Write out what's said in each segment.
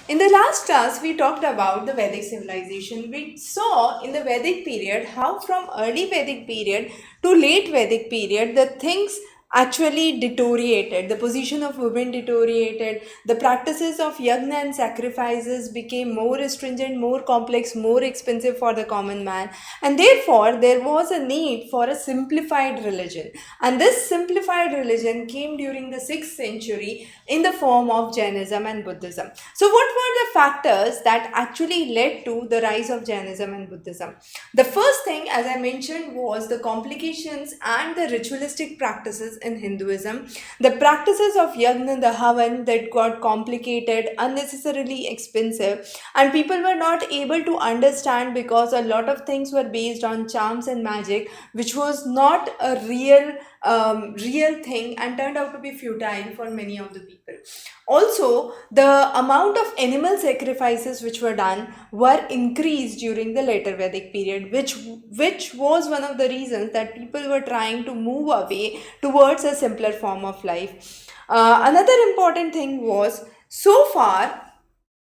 In the last class, we talked about the Vedic civilization. We saw in the Vedic period how from early Vedic period to late Vedic period, the things actually deteriorated. The position of women deteriorated. The practices of yajna and sacrifices became more stringent, more complex, more expensive for the common man. And therefore, there was a need for a simplified religion. And this simplified religion came during the 6th century in the form of Jainism and Buddhism. So, what were the factors that actually led to the rise of Jainism and Buddhism? The first thing, as I mentioned, was the complications and the ritualistic practices in Hinduism. The practices of yajna, the havan, that got complicated, unnecessarily expensive, and people were not able to understand because a lot of things were based on charms and magic, which was not a real thing and turned out to be futile for many of the people. Also, the amount of animal sacrifices which were done were increased during the later Vedic period, which was one of the reasons that people were trying to move away towards a simpler form of life. Another important thing was, so far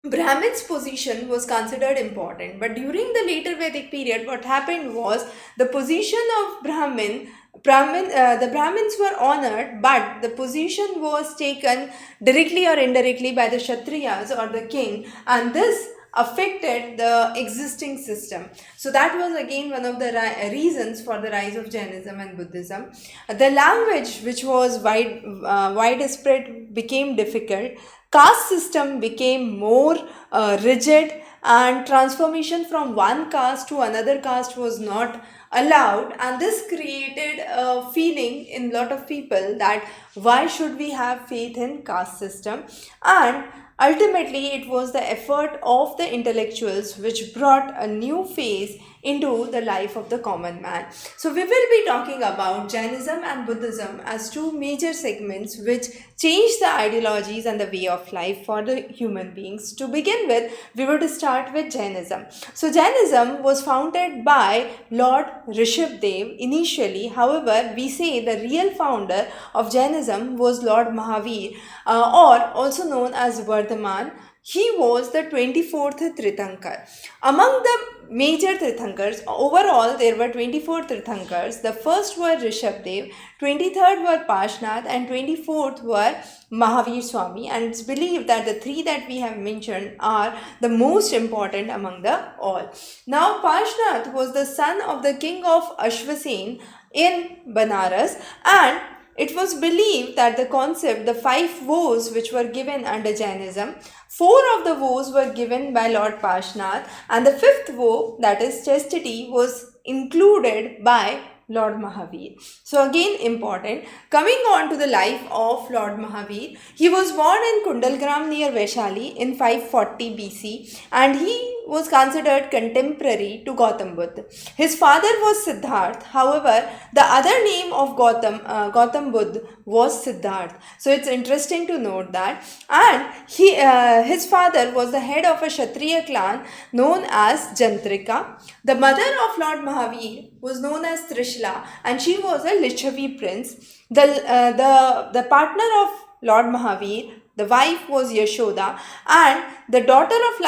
Brahmin's position was considered important, but during the later Vedic period, what happened was the position of the Brahmins were honored, but the position was taken directly or indirectly by the Kshatriyas or the king, and this affected the existing system. So that was again one of the reasons for the rise of Jainism and Buddhism. The language, which was widespread, became difficult. Caste system became more rigid, and transformation from one caste to another caste was not allowed, and this created a feeling in a lot of people that why should we have faith in caste system. And ultimately it was the effort of the intellectuals which brought a new phase into the life of the common man. So we will be talking about Jainism and Buddhism as two major segments which change the ideologies and the way of life for the human beings. To begin with, we would start with Jainism. So Jainism was founded by Lord Rishabdev initially. However, we say the real founder of Jainism was Lord Mahavir, or also known as Vardhaman. He was the 24th Tirthankar. Among the major Tirthankars, overall there were 24 Tirthankars. The first were Rishabdev, 23rd were Pashnath, and 24th were Mahavir Swami. And it's believed that the three that we have mentioned are the most important among the all. Now, Pashnath was the son of the king of Ashvasen in Banaras, and it was believed that the concept, the 5 vows which were given under Jainism, 4 of the vows were given by Lord Pashnath, and the 5th vow, that is chastity, was included by Lord Mahavir. So again important. Coming on to the life of Lord Mahavir, he was born in Kundalgram near Vaishali in 540 BC, and he was considered contemporary to Gautam Buddha. His father was Siddharth. However, the other name of Gautam Buddha was Siddharth. So it's interesting to note that. And his father was the head of a Kshatriya clan known as Jantrika. The mother of Lord Mahavir was known as Trishla, and she was a Lichavi prince. The partner of Lord Mahavir, the wife was Yashoda, and the daughter of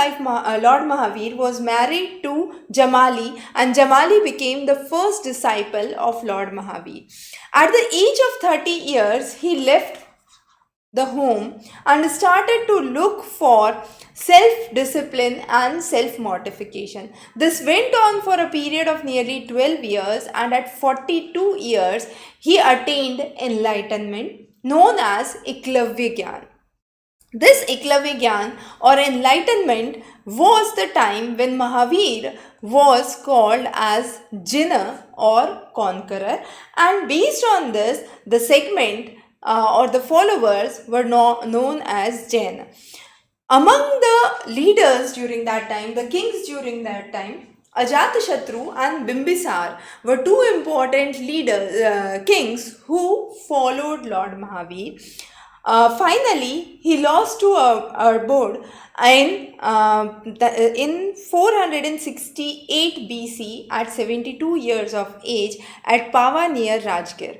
Lord Mahavir was married to Jamali, and Jamali became the first disciple of Lord Mahavir. At the age of 30 years, he left the home and started to look for self-discipline and self-mortification. This went on for a period of nearly 12 years, and at 42 years, he attained enlightenment known as Eklavya Gyan. This Eklavya Gyan or enlightenment was the time when Mahavir was called as Jinna or conqueror, and based on this, the segment or the followers were known as Jain. Among the leaders during that time, the kings during that time, Ajatashatru and Bimbisar were two important kings who followed Lord Mahavir. Finally, he lost to Arbod in 468 BC at 72 years of age at Pava near Rajgir.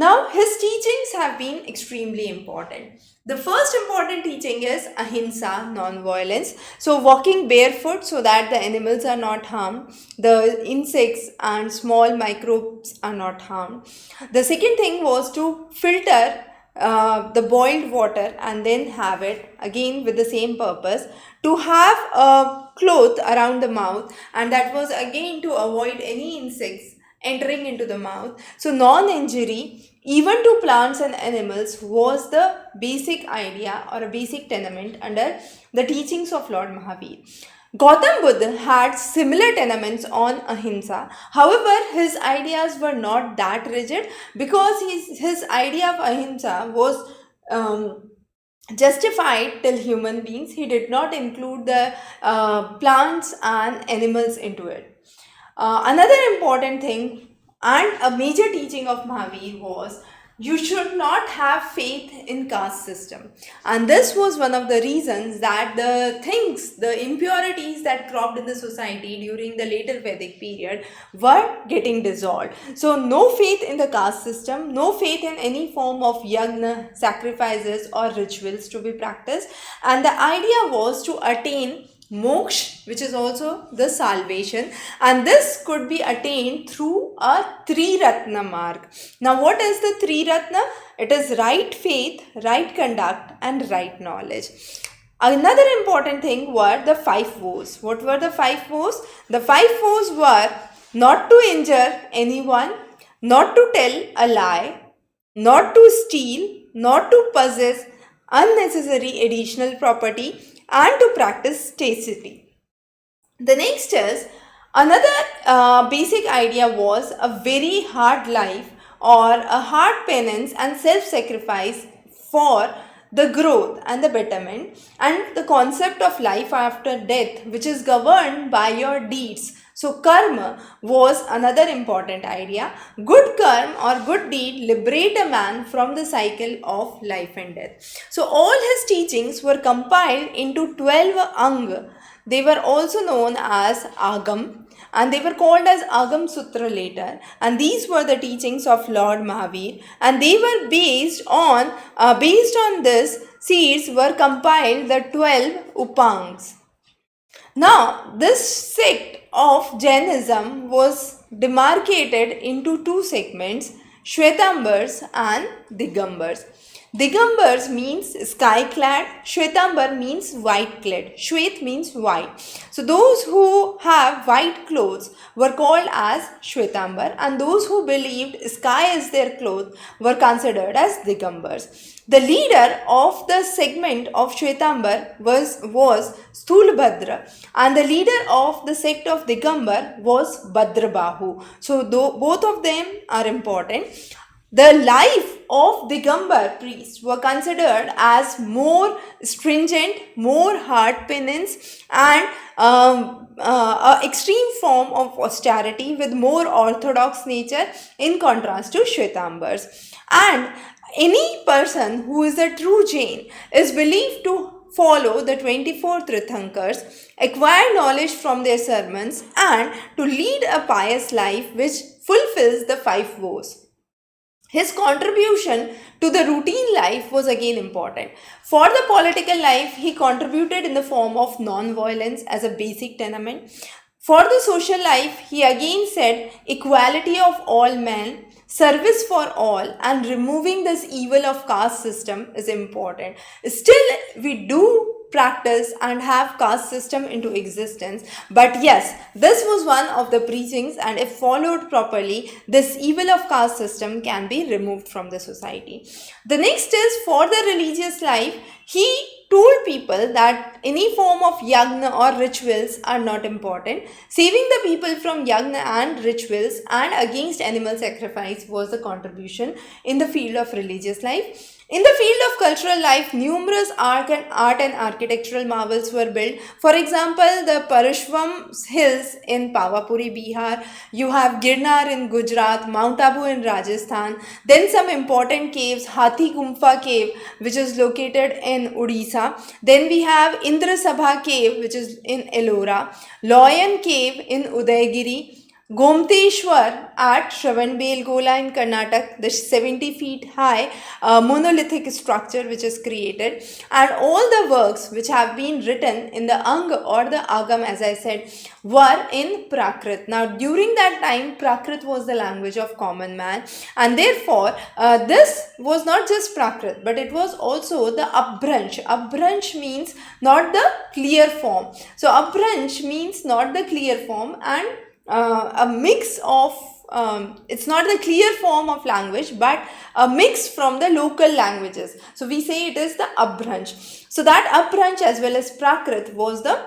Now, his teachings have been extremely important. The first important teaching is ahimsa, non-violence. So, walking barefoot so that the animals are not harmed, the insects and small microbes are not harmed. The second thing was to filter the boiled water and then have it again with the same purpose, to have a cloth around the mouth, and that was again to avoid any insects entering into the mouth. So non-injury even to plants and animals was the basic idea or a basic tenement under the teachings of Lord Mahavir. Gautam Buddha had similar tenements on ahimsa. However, his ideas were not that rigid, because his idea of ahimsa was justified till human beings. He did not include the plants and animals into it. Another important thing and a major teaching of Mahavir was you should not have faith in caste system. And this was one of the reasons that the impurities that cropped in the society during the later Vedic period were getting dissolved. So no faith in the caste system, no faith in any form of yagna, sacrifices or rituals to be practiced. And the idea was to attain moksha, which is also the salvation, and this could be attained through a Tri-Ratna marg. Now, what is the Tri-Ratna? It is right faith, right conduct, and right knowledge. Another important thing were the 5 vows. What were the 5 vows? The 5 vows were not to injure anyone, not to tell a lie, not to steal, not to possess unnecessary additional property, and to practice chastity. The next is another basic idea was a very hard life or a hard penance and self-sacrifice for the growth and the betterment, and the concept of life after death, which is governed by your deeds. So karma was another important idea. Good karma or good deed liberate a man from the cycle of life and death. So all his teachings were compiled into 12 ang. They were also known as Agam, and they were called as Agam Sutra later. And these were the teachings of Lord Mahavir, and they were based on this seeds were compiled the 12 Upangs. Now, this sect of Jainism was demarcated into 2 segments, Shvetambars and Digambars. Digambars means sky clad, Shvetambar means white clad. Shwet means white. So those who have white clothes were called as Shvetambar, and those who believed sky is their cloth were considered as Digambars. The leader of the segment of Shvetambar was Sthulabhadra, and the leader of the sect of Digambar was Bhadrabahu. So both of them are important. The life of Digambar priests were considered as more stringent, more hard penance, and an extreme form of austerity with more orthodox nature in contrast to Shvetambars. And any person who is a true Jain is believed to follow the 24 Tirthankars, acquire knowledge from their sermons, and to lead a pious life which fulfills the 5 vows. His contribution to the routine life was again important. For the political life, he contributed in the form of non-violence as a basic tenement. For the social life, he again said equality of all men, service for all, and removing this evil of caste system is important. Still, we do practice and have caste system into existence, but yes, this was one of the preachings, and if followed properly, this evil of caste system can be removed from the society. The next is for the religious life. He told people that any form of yagna or rituals are not important. Saving the people from yagna and rituals and against animal sacrifice was the contribution in the field of religious life. In the field of cultural life, numerous art and architectural marvels were built. For example, the Parashvam Hills in Pawapuri, Bihar. You have Girnar in Gujarat, Mount Abu in Rajasthan. Then some important caves, Hathi Gumpha cave, which is located in Odisha. Then we have Indra Sabha cave, which is in Ellora. Loyan cave in Udaygiri. Gomteshwar at Shravanbelgola in Karnataka, the 70 feet high monolithic structure which is created, and all the works which have been written in the Ang or the Agam, as I said, were in Prakrit. Now, during that time, Prakrit was the language of common man, and therefore, this was not just Prakrit, but it was also the Abranch. Abranch means not the clear form. So, Abranch means not the clear form, and a mix of it's not the clear form of language, but a mix from the local languages. So we say it is the Abranch. So that Abranch as well as Prakrit was the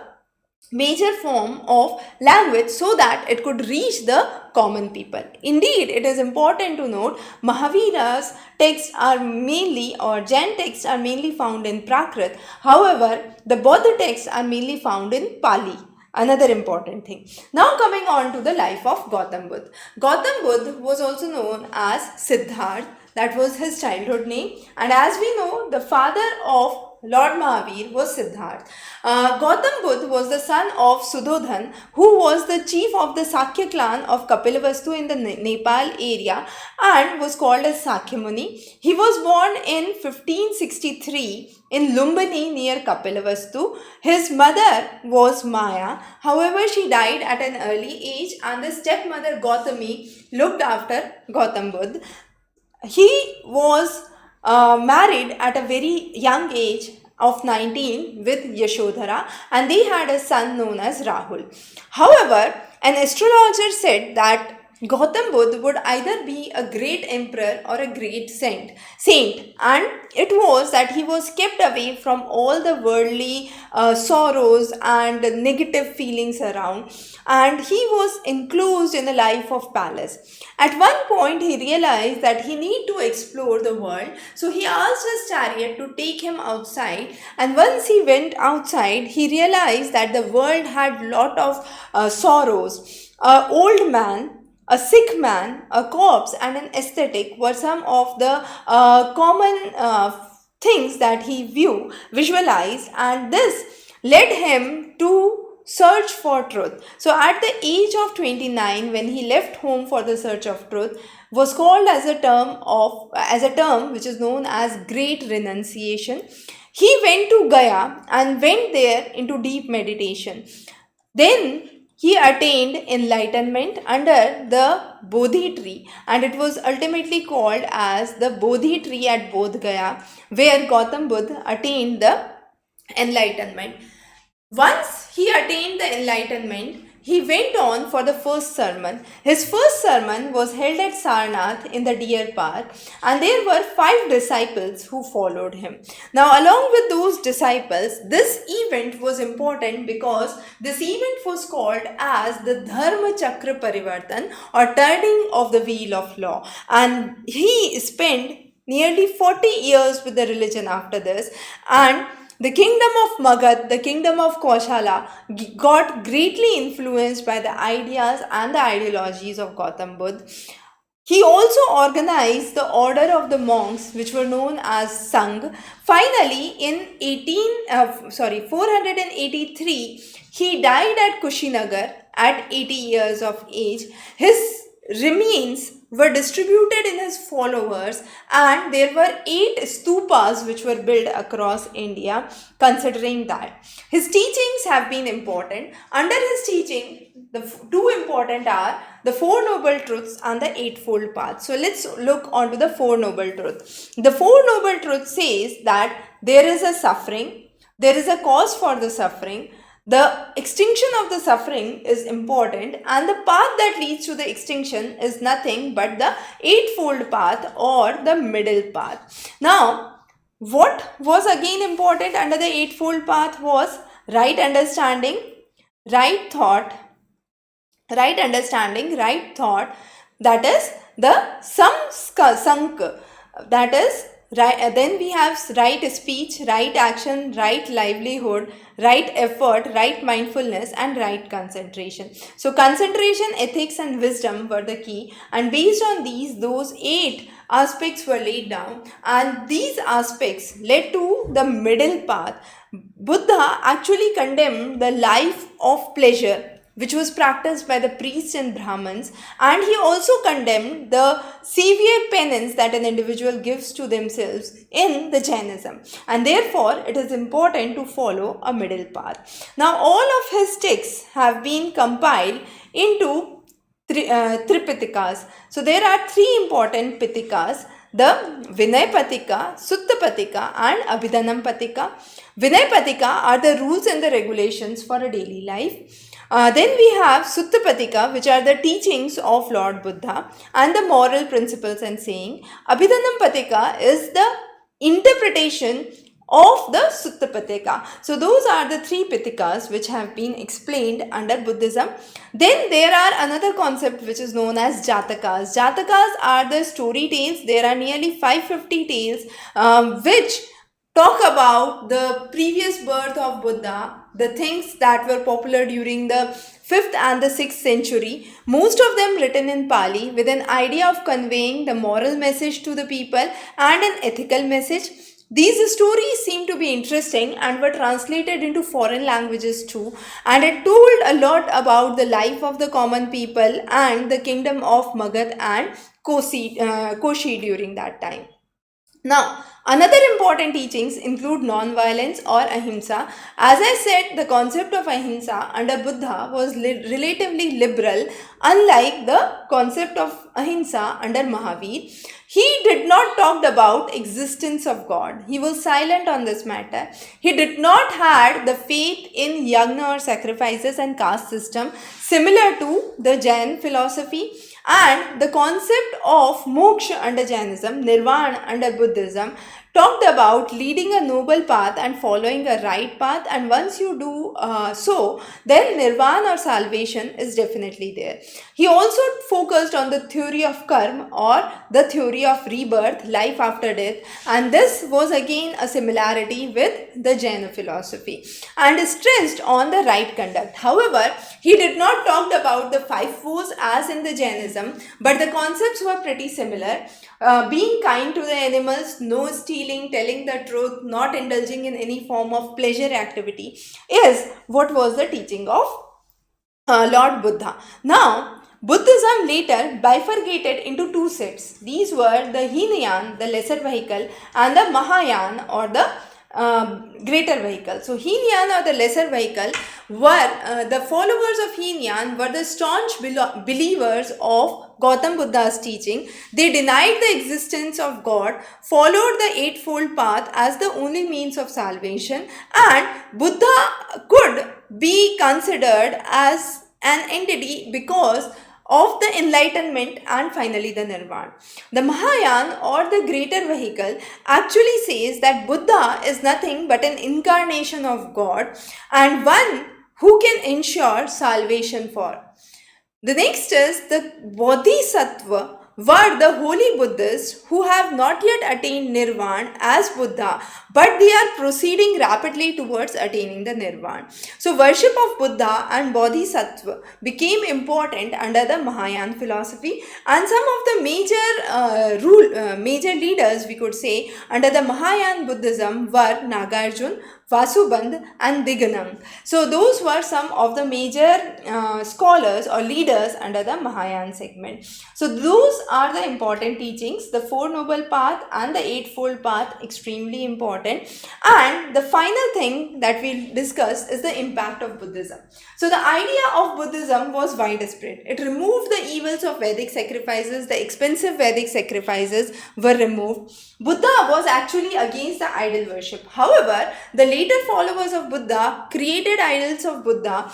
major form of language so that it could reach the common people. Indeed, it is important to note Mahavira's texts are mainly, or Jain texts are mainly found in Prakrit. However, the Buddha texts are mainly found in Pali. Another important thing. Now coming on to the life of Gautam Buddha. Gautam Buddha was also known as Siddharth. That was his childhood name. And as we know, the father of Lord Mahavir was Siddharth. Gautam Buddha was the son of Sudodhan, who was the chief of the Sakya clan of Kapilavastu in the Nepal area and was called as Sakya Muni. He was born in 1563 in Lumbini near Kapilavastu. His mother was Maya. However, she died at an early age, and the stepmother Gautami looked after Gautam Buddha. He was married at a very young age of 19 with Yashodhara, and they had a son known as Rahul. However, an astrologer said that Gautam Buddha would either be a great emperor or a great saint, and it was that he was kept away from all the worldly sorrows and negative feelings around, and he was enclosed in the life of palace. At one point, he realized that he need to explore the world, so he asked his chariot to take him outside, and once he went outside, he realized that the world had lot of sorrows. An old man, a sick man, a corpse, and an aesthetic were some of the common things that he visualized, and this led him to search for truth. So at the age of 29, when he left home for the search of truth, was called as a term which is known as great renunciation. He went to Gaya and went there into deep meditation. Then he attained enlightenment under the Bodhi tree, and it was ultimately called as the Bodhi tree at Bodh Gaya, where Gautam Buddha attained the enlightenment. Once he attained the enlightenment, he went on for the first sermon. His first sermon was held at Sarnath in the Deer Park, and there were 5 disciples who followed him. Now, along with those disciples, this event was important because this event was called as the Dharma Chakra Parivartan, or turning of the wheel of law. And he spent nearly 40 years with the religion after this, and the kingdom of Magad, the kingdom of Koshala, got greatly influenced by the ideas and the ideologies of Gautam Buddha. He also organized the order of the monks, which were known as Sangh. Finally, in 483, he died at Kushinagar at 80 years of age. His remains were distributed in his followers, and there were 8 stupas which were built across India considering that. His teachings have been important. Under his teaching, the 2 important are the 4 noble truths and the 8-fold path. So let's look onto the 4 noble truths. The 4 noble truths says that there is a suffering, there is a cause for the suffering, the extinction of the suffering is important, and the path that leads to the extinction is nothing but the 8-fold path or the middle path. Now, what was again important under the 8-fold path was right understanding, right thought, that is the samsk, that is right. Then we have right speech, right action, right livelihood, right effort, right mindfulness, and right concentration. So concentration, ethics, and wisdom were the key, and based on those 8 aspects were laid down, and these aspects led to the middle path. Buddha actually condemned the life of pleasure which was practiced by the priests and Brahmins, and he also condemned the severe penance that an individual gives to themselves in the Jainism, and therefore it is important to follow a middle path. Now, all of his texts have been compiled into Tripitikas. So there are three important Pitikas: the Vinay Patika, Sutta Patika and Abhidanam Patika. Vinay Patika are the rules and the regulations for a daily life. Then we have Sutta Patika, which are the teachings of Lord Buddha and the moral principles and saying. Abhidanam Patika is the interpretation of the Sutta Patika. So those are the three Pitikas which have been explained under Buddhism. Then there are another concept which is known as Jatakas. Jatakas are the story tales. There are nearly 550 tales which talk about the previous birth of Buddha, the things that were popular during the 5th and the 6th century, most of them written in Pali with an idea of conveying the moral message to the people and an ethical message. These stories seem to be interesting and were translated into foreign languages too, and it told a lot about the life of the common people and the kingdom of Magad and Koshi during that time. Now, another important teachings include non-violence or ahimsa. As I said, the concept of ahimsa under Buddha was relatively liberal, unlike the concept of ahimsa under Mahavira. He did not talk about existence of God. He was silent on this matter. He did not have the faith in yagna or sacrifices and caste system similar to the Jain philosophy. And the concept of moksha under Jainism, nirvana under Buddhism, talked about leading a noble path and following a right path, and once you do so, then nirvana or salvation is definitely there. He also focused on the theory of karma or the theory of rebirth, life after death, and this was again a similarity with the Jaina philosophy, and stressed on the right conduct. However, he did not talk about the 5 vows as in the Jainism, but the concepts were pretty similar. Being kind to the animals, no stealing, telling the truth, not indulging in any form of pleasure activity is what was the teaching of Lord Buddha. Now, Buddhism later bifurcated into 2 sets. These were the Hinayan, the lesser vehicle, and the Mahayana or the greater vehicle. So Hinayan or the lesser vehicle were the followers of Hinayan were the staunch believers of Gautam Buddha's teaching. They denied the existence of God, followed the Eightfold Path as the only means of salvation, and Buddha could be considered as an entity because of the enlightenment and finally the nirvana. The Mahayana or the greater vehicle actually says that Buddha is nothing but an incarnation of God and one who can ensure salvation for. The next is the Bodhisattva were the holy Buddhists who have not yet attained Nirvana as Buddha, but they are proceeding rapidly towards attaining the Nirvana. So worship of Buddha and Bodhisattva became important under the Mahayana philosophy, and some of the major leaders, we could say, under the Mahayana Buddhism were Nagarjuna, Vasubandh and Diganam. So those were some of the major scholars or leaders under the Mahayana segment. So those are the important teachings, the 4 Noble Path and the Eightfold Path, extremely important. And the final thing that we'll discuss is the impact of Buddhism. So the idea of Buddhism was widespread. It removed the evils of Vedic sacrifices. The expensive Vedic sacrifices were removed. Buddha was actually against the idol worship. However, the later followers of Buddha created idols of Buddha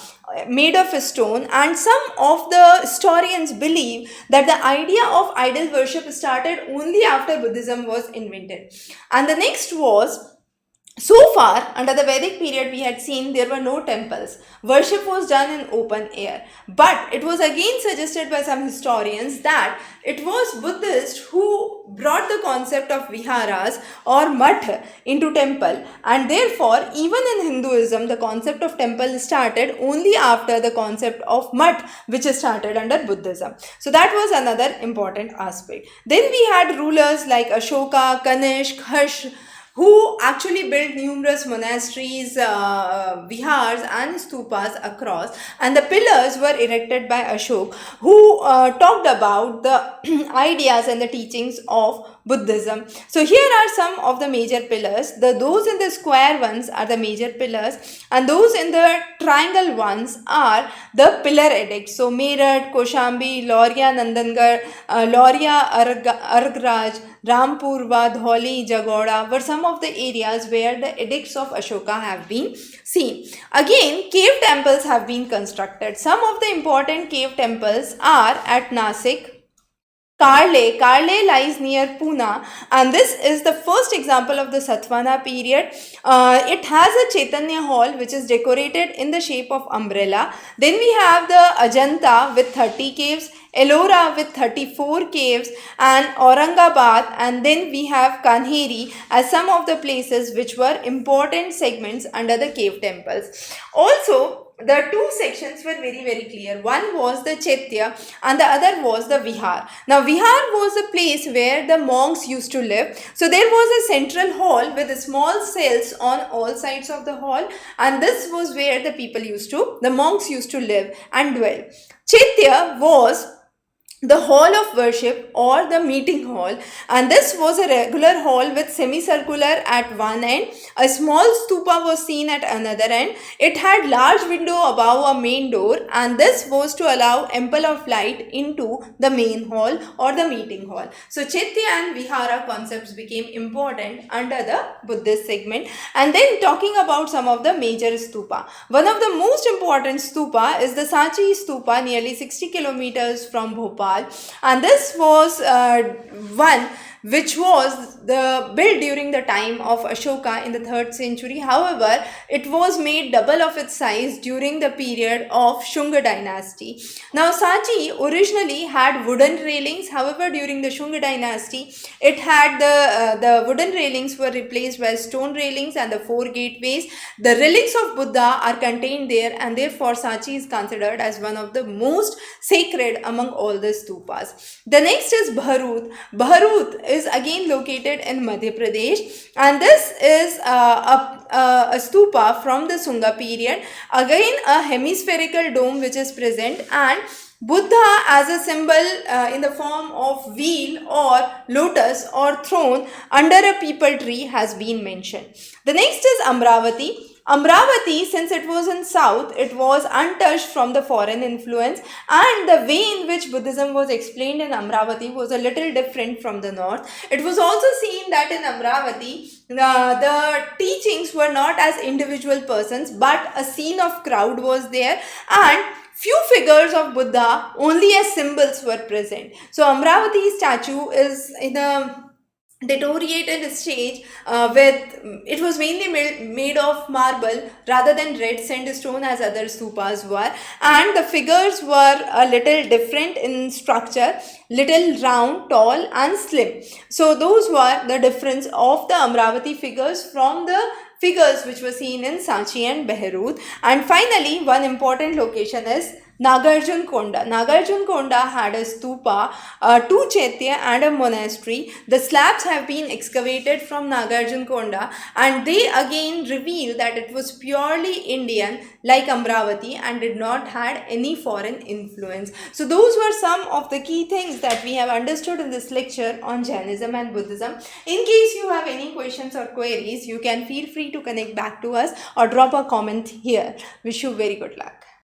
made of a stone, and some of the historians believe that the idea of idol worship started only after Buddhism was invented. And the next was, so far, under the Vedic period, we had seen there were no temples. Worship was done in open air. But it was again suggested by some historians that it was Buddhists who brought the concept of viharas or math into temple. And therefore, even in Hinduism, the concept of temple started only after the concept of math, which started under Buddhism. So that was another important aspect. Then we had rulers like Ashoka, Kanishk, Harsh, who actually built numerous monasteries, vihars and stupas across, and the pillars were erected by Ashok, who talked about the ideas and the teachings of Buddhism. So here are some of the major pillars. Those in the square ones are the major pillars, and those in the triangle ones are the pillar edicts. So Meerut, Koshambi, Lauria, Nandangarh, Lauria, Argraj, Rampurva, Dholi, Jagoda were some of the areas where the edicts of Ashoka have been seen. Again, cave temples have been constructed. Some of the important cave temples are at Nasik, Karle lies near Pune, and this is the first example of the Satvana period. It has a Chaitanya hall which is decorated in the shape of umbrella. Then we have the Ajanta with 30 caves, Ellora with 34 caves, and Aurangabad, and then we have Kanheri as some of the places which were important segments under the cave temples. Also, the two sections were very clear. One was the Chaitya and the other was the Vihar. Now Vihar was a place where the monks used to live. So there was a central hall with small cells on all sides of the hall, and this was where the monks used to live and dwell. Chaitya was the hall of worship or the meeting hall, and this was a regular hall with semicircular at one end. A small stupa was seen at another end. It had large window above a main door, and this was to allow ample of light into the main hall or the meeting hall. So Chaitya and Vihara concepts became important under the Buddhist segment. And then talking about some of the major stupa. One of the most important stupa is the Sanchi stupa, nearly 60 kilometers from Bhopal. And this was one which was built during the time of Ashoka in the 3rd century. However, it was made double of its size during the period of Shunga dynasty. Now, Sanchi originally had wooden railings. However, during the Shunga dynasty, it had the wooden railings were replaced by stone railings and the 4 gateways. The relics of Buddha are contained there, and therefore Sanchi is considered as one of the most sacred among all the stupas. The next is Bharut. Bharut is again located in Madhya Pradesh, and this is a stupa from the Sunga period. Again, a hemispherical dome which is present, and Buddha as a symbol in the form of wheel or lotus or throne under a peepal tree has been mentioned. The next is Amravati. Amravati, since it was in south, it was untouched from the foreign influence, and the way in which Buddhism was explained in Amravati was a little different from the north. It was also seen that in Amravati, the teachings were not as individual persons, but a scene of crowd was there, and few figures of Buddha only as symbols were present. So Amravati statue is in a deteriorated stage it was mainly made of marble rather than red sandstone as other stupas were, and the figures were a little different in structure, little round, tall and slim. So those were the difference of the Amravati figures from the figures which were seen in Sanchi and Behrut. And finally, one important location is Nagarjun Konda. Nagarjun Konda had a stupa, two Chaitya and a monastery. The slabs have been excavated from Nagarjun Konda, and they again reveal that it was purely Indian like Amravati and did not had any foreign influence. So those were some of the key things that we have understood in this lecture on Jainism and Buddhism. In case you have any questions or queries, you can feel free to connect back to us or drop a comment here. Wish you very good luck.